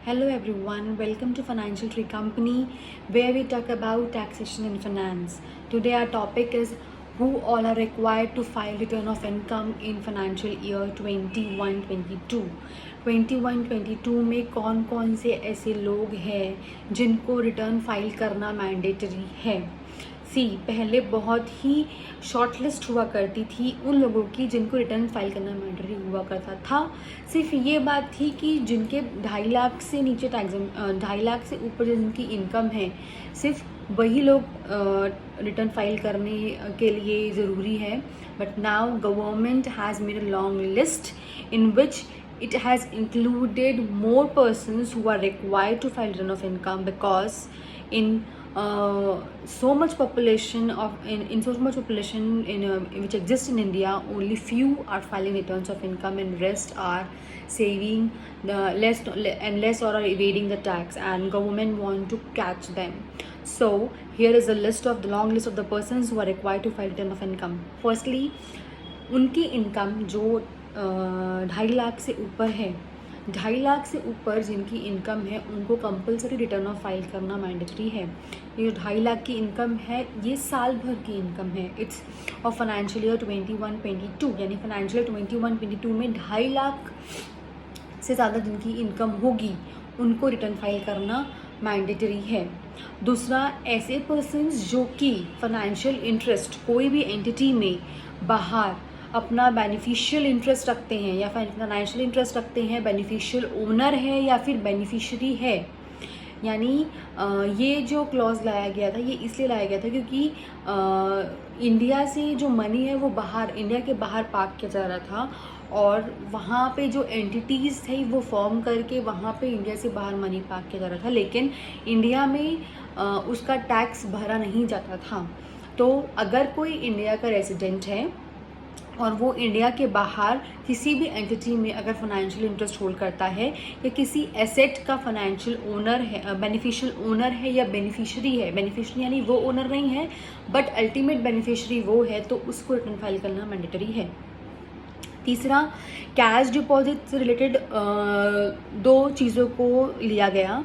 Hello everyone, welcome to Financial Tree Company where we talk about taxation and finance. Today our topic is who all are required to file return of income in financial year 21-22. 21-22 में कौन कौन से ऐसे लोग हैं जिनको return file करना mandatory है। पहले बहुत ही शॉर्ट लिस्ट हुआ करती थी उन लोगों की जिनको रिटर्न फाइल करना मैंडेटरी हुआ करता था। सिर्फ ये बात थी कि जिनके 2.5 लाख से नीचे टैक्स 2.5 लाख से ऊपर जिनकी इनकम है सिर्फ वही लोग रिटर्न फाइल करने के लिए ज़रूरी है। But now government has made a long list in which it has included more persons who are required to file return of income because in so much population which exists in India, only few are filing returns of income and rest are saving less or are evading the tax, and government want to catch them. So here is a long list of the persons who are required to file return of income. Firstly, उनकी income जो 2.5 लाख से ऊपर है, 2.5 लाख से ऊपर जिनकी income है उनको कंपलसरी रिटर्न ऑफ फाइल करना मैंडेटरी है। ये जो 2.5 लाख की इनकम है ये साल भर की इनकम है। इट्स ऑफ फाइनेंशियल ईयर 21-22, यानी फाइनेंशियल 21-22 में 2.5 लाख से ज़्यादा जिनकी इनकम होगी उनको रिटर्न फाइल करना मैंडेटरी है। दूसरा, ऐसे पर्सन्स जो कि फाइनेंशियल इंटरेस्ट कोई भी एंटिटी में बाहर अपना बेनिफिशियल इंटरेस्ट रखते हैं या फाइनेंशियल इंटरेस्ट रखते हैं, बेनिफिशियल ओनर है या फिर बेनिफिशरी है। यानी ये जो क्लॉज लाया गया था ये इसलिए लाया गया था क्योंकि इंडिया से जो मनी है वो बाहर, इंडिया के बाहर पार्क किया जा रहा था और वहाँ पे जो एंटिटीज़ थे वो फॉर्म करके वहाँ पे इंडिया से बाहर मनी पार्क किया जा रहा था, लेकिन इंडिया में उसका टैक्स भरा नहीं जाता था। तो अगर कोई इंडिया का रेजिडेंट है और वो इंडिया के बाहर किसी भी एंटिटी में अगर फाइनेंशियल इंटरेस्ट होल्ड करता है या किसी एसेट का फाइनेंशियल ओनर है, बेनिफिशियल ओनर है या बेनिफिशरी है, बेनिफिशरी यानी वो ओनर नहीं है बट अल्टीमेट बेनिफिशरी वो है, तो उसको रिटर्न फाइल करना मैंडेटरी है। तीसरा, कैश डिपॉजिट से रिलेटेड 2 चीज़ों को लिया गया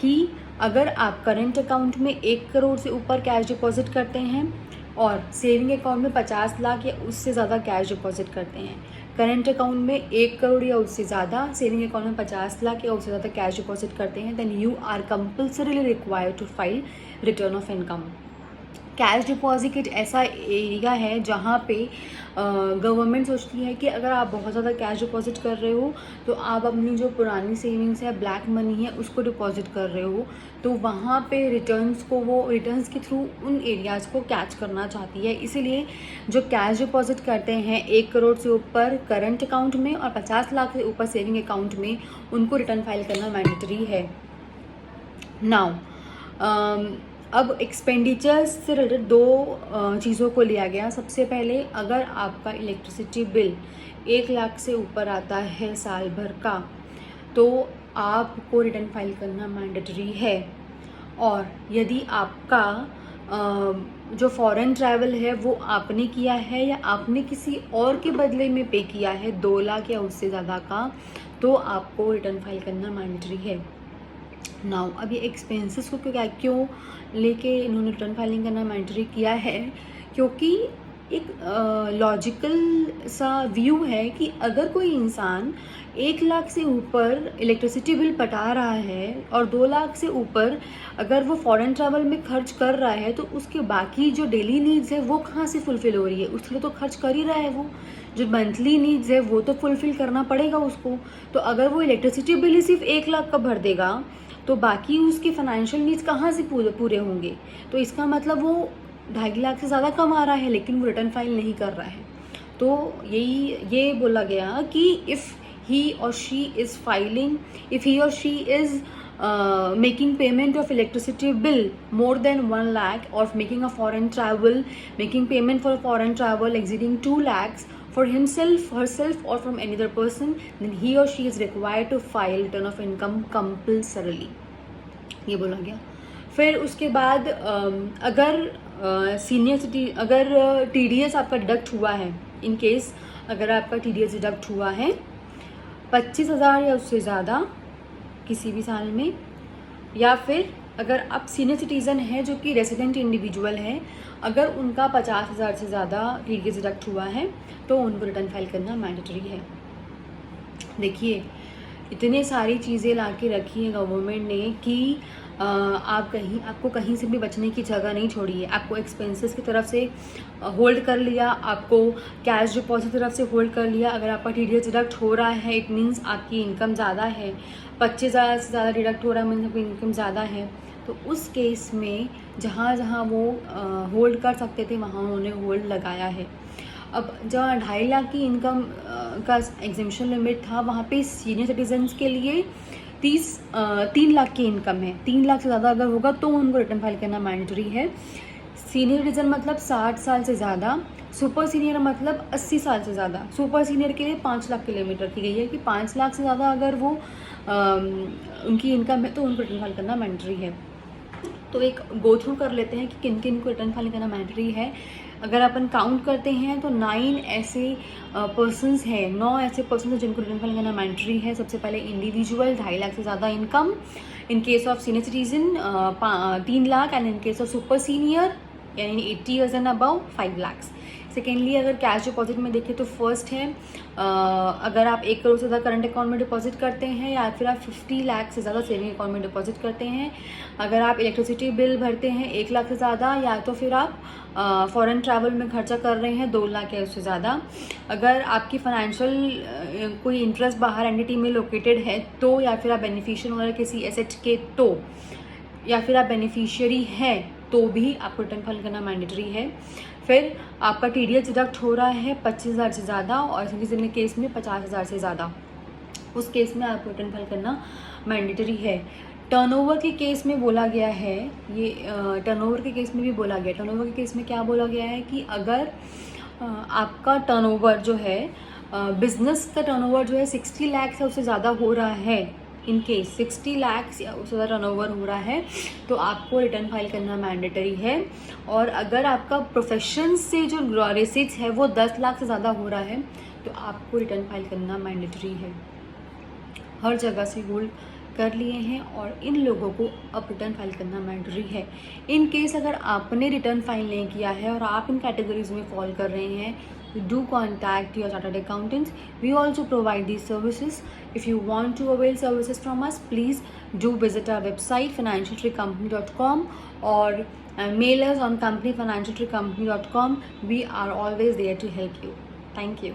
कि अगर आप करेंट अकाउंट में 1 करोड़ से ऊपर कैश डिपॉजिट करते हैं और सेविंग अकाउंट में 50 लाख या उससे ज़्यादा कैश डिपॉजिट करते हैं, करेंट अकाउंट में 1 करोड़ या उससे ज़्यादा, सेविंग अकाउंट में 50 लाख या उससे ज़्यादा कैश डिपॉजिट करते हैं, then you are compulsorily required to file return of income. Cash deposit एक ऐसा एरिया है जहाँ पे गवर्नमेंट सोचती है कि अगर आप बहुत ज़्यादा कैश डिपॉजिट कर रहे हो तो आप अपनी जो पुरानी सेविंग्स है, ब्लैक मनी है, उसको डिपॉजिट कर रहे हो, तो वहाँ पे रिटर्न्स के थ्रू उन एरियाज़ को कैच करना चाहती है। इसीलिए जो कैश डिपॉजिट करते हैं 1 करोड़ से ऊपर करंट अकाउंट में और 50 लाख से ऊपर सेविंग अकाउंट में, उनको रिटर्न फाइल करना मैंडेटरी है। नाउ अब एक्सपेंडिचर्स से रिलेटेड 2 चीज़ों को लिया गया। सबसे पहले, अगर आपका इलेक्ट्रिसिटी बिल 1 लाख से ऊपर आता है साल भर का तो आपको रिटर्न फाइल करना मैंडेटरी है। और यदि आपका जो फॉरेन ट्रैवल है वो आपने किया है या आपने किसी और के बदले में पे किया है 2 लाख या उससे ज़्यादा का, तो आपको रिटर्न फाइल करना मैंडेटरी है। नाउ अब ये एक्सपेंसेस को क्यों लेके इन्होंने रिटर्न फाइलिंग करना मैंडेटरी किया है, क्योंकि एक लॉजिकल सा व्यू है कि अगर कोई इंसान 1 लाख से ऊपर इलेक्ट्रिसिटी बिल पटा रहा है और 2 लाख से ऊपर अगर वो फॉरेन ट्रैवल में खर्च कर रहा है, तो उसके बाकी जो डेली नीड्स है वो कहाँ से फुलफ़िल हो रही है? उसके लिए तो खर्च कर ही रहा है, वो जो मंथली नीड्स है वो तो फुलफ़िल करना पड़ेगा उसको। तो अगर वो इलेक्ट्रिसिटी बिल ही सिर्फ 1 लाख का भर देगा तो बाकी उसके फाइनेंशियल नीड्स कहाँ से पूरे होंगे? तो इसका मतलब वो 2.5 लाख से ज़्यादा कमा रहा है लेकिन वो रिटर्न फाइल नहीं कर रहा है। तो ये बोला गया कि इफ़ ही और she is making payment of electricity bill more than 1 lakh or making a foreign travel, making payment for a foreign travel exceeding 2 lakhs for himself, herself or from any other person, then he or she is required to file return of income compulsorily, ये बोला गया। फिर उसके बाद अगर TDS आपका deduct हुआ है, इन केस अगर आपका TDS डिडक्ट हुआ है 25,000 या उससे ज़्यादा, किसी भी साल में, या फिर अगर आप सीनियर सिटीज़न है जो कि रेसिडेंट इंडिविजुअल है, अगर उनका 50,000 से ज़्यादा टीडीएस डिडक्ट हुआ है तो उनको रिटर्न फाइल करना मैंडेटरी है। देखिए, इतने सारी चीज़ें ला के रखी है गवर्नमेंट ने कि आपको कहीं से भी बचने की जगह नहीं छोड़ी है। आपको एक्सपेंसेस की तरफ से होल्ड कर लिया, आपको कैश डिपॉजिट की तरफ से होल्ड कर लिया। अगर आपका टीडीएस डिडक्ट हो रहा है, इट मीन्स आपकी इनकम ज़्यादा है, 25,000 से ज़्यादा डिडक्ट हो रहा है, मीन्स आपकी इनकम ज़्यादा है। तो उस केस में जहाँ जहाँ वो होल्ड कर सकते थे वहाँ उन्होंने होल्ड लगाया है। अब जहाँ 2.5 लाख की इनकम का एग्जेम्पशन लिमिट था, वहाँ पे सीनियर सिटीजन्स के लिए 3 लाख की इनकम है, 3 लाख से ज़्यादा अगर होगा तो उनको रिटर्न फाइल करना मैंडेटरी है। सीनियर सिटीजन मतलब 60 साल से ज़्यादा, सुपर सीनियर मतलब 80 साल से ज़्यादा। सुपर सीनियर के लिए 5 लाख किलोमीटर की गई है कि 5 लाख से ज़्यादा अगर वो उनकी इनकम है तो उनको रिटर्न फाइल करना मैंडेटरी है। तो एक गो थ्रू कर लेते हैं कि किन किन को रिटर्न फाइल करना मैंडेटरी है। अगर अपन काउंट करते हैं तो 9 ऐसे पर्सनस हैं, 9 ऐसे पर्सन हैं जिनको रिटर्न फाइल करना मैंडेटरी है। सबसे पहले इंडिविजुअल 2.5 लाख से ज़्यादा income, in case of senior citizen 3 lakh, and in case of super senior यानी 80 years and above 5 lakh. Secondly अगर कैश डिपॉजिट में देखें तो फर्स्ट है अगर आप 1 करोड़ से ज़्यादा करंट अकाउंट में डिपॉजिट करते हैं, या फिर आप 50 लाख से ज़्यादा सेविंग अकाउंट में डिपॉजिट करते हैं। अगर आप इलेक्ट्रिसिटी बिल भरते हैं 1 लाख से ज़्यादा, या तो फिर आप फॉरेन ट्रैवल में खर्चा कर रहे हैं 2 लाख या उससे ज़्यादा। अगर आपकी फाइनेंशियल कोई इंटरेस्ट बाहर एंटिटी में लोकेटेड है तो, या फिर आप बेनिफिशियल ओनर किसी एसेट के तो, या फिर आप बेनिफिशियरी हैं तो भी आपको रिटर्न फाइल करना मैंडेटरी है। फिर आपका टीडीएस डिडक्ट हो रहा है 25,000 से ज़्यादा और किसी केस में 50,000 से ज़्यादा, उस केस में आपको रिटर्न फाइल करना मैंडेटरी है। टर्नओवर के केस में बोला गया है, ये टर्नओवर के केस में भी बोला गया। टर्नओवर के केस में क्या बोला गया है कि अगर आपका टर्नओवर जो है, बिजनेस का टर्नओवर जो है 60 लाख से उससे ज़्यादा हो रहा है, इन केस 60 लाख या उससे ज़्यादा टर्नओवर हो रहा है तो आपको रिटर्न फाइल करना मैंडेटरी है। और अगर आपका प्रोफेशन से जो रिसीट्स है वो 10 लाख से ज़्यादा हो रहा है तो आपको रिटर्न फाइल करना मैंडेटरी है। हर जगह से होल्ड कर लिए हैं और इन लोगों को अब रिटर्न फाइल करना मैंडेटरी है। इन केस अगर आपने रिटर्न फाइल नहीं किया है और आप इन कैटेगरीज में फॉल कर रहे हैं, do contact your chartered accountants. We also provide these services. If you want to avail services from us, please do visit our website financialtrickcompany.com or mail us on companyfinancialtrickcompany.com. We are always there to help you. Thank you.